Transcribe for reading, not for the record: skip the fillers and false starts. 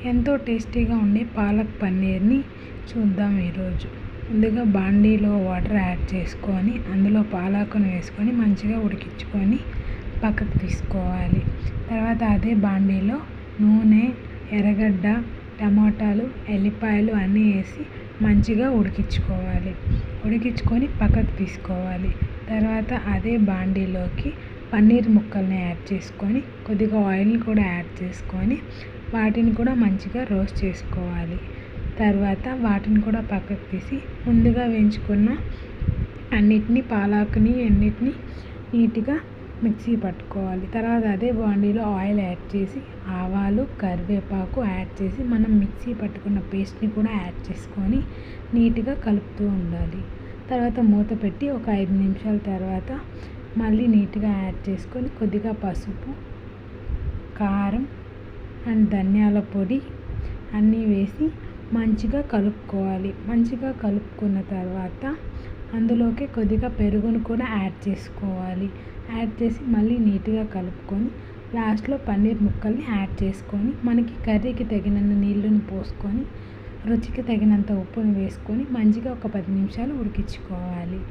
ఎంతో టేస్టీగా ఉండే పాలక్ పన్నీర్ని చూద్దాం ఈరోజు. ముందుగా బాండీలో వాటర్ యాడ్ చేసుకొని అందులో పాలకును వేసుకొని మంచిగా ఉడికించుకొని పక్కకు తీసుకోవాలి. తర్వాత అదే బాండీలో నూనె, ఎర్రగడ్డ, టమాటాలు, ఎల్లిపాయలు అన్నీ వేసి మంచిగా ఉడికించుకొని పక్కకు తీసుకోవాలి. తర్వాత అదే బాండీలోకి పన్నీర్ ముక్కల్ని యాడ్ చేసుకొని కొద్దిగా ఆయిల్ కూడా యాడ్ చేసుకొని వాటిని కూడా మంచిగా రోస్ట్ చేసుకోవాలి. తర్వాత వాటిని కూడా పక్కకు తీసి ముందుగా వేయించుకున్న పాలకుని అన్నిటినీ నీట్గా మిక్సీ పట్టుకోవాలి. తర్వాత అదే బాండీలో ఆయిల్ యాడ్ చేసి ఆవాలు, కరివేపాకు యాడ్ చేసి మనం మిక్సీ పట్టుకున్న పేస్ట్ని కూడా యాడ్ చేసుకొని నీట్గా కలుపుతూ ఉండాలి. తర్వాత మూత పెట్టి ఒక 5 నిమిషాల తర్వాత మళ్ళీ నీట్గా యాడ్ చేసుకొని కొద్దిగా పసుపు, కారం అండ్ ధనియాల పొడి అన్నీ వేసి మంచిగా కలుపుకోవాలి. మంచిగా కలుపుకున్న తర్వాత అందులోకి కొద్దిగా పెరుగును కూడా యాడ్ చేసుకోవాలి. యాడ్ చేసి మళ్ళీ నీట్గా కలుపుకొని లాస్ట్లో పన్నీర్ ముక్కల్ని యాడ్ చేసుకొని మనకి కర్రీకి తగినంత నీళ్ళని పోసుకొని రుచికి తగినంత ఉప్పును వేసుకొని మంచిగా ఒక 10 నిమిషాలు ఉడికించుకోవాలి.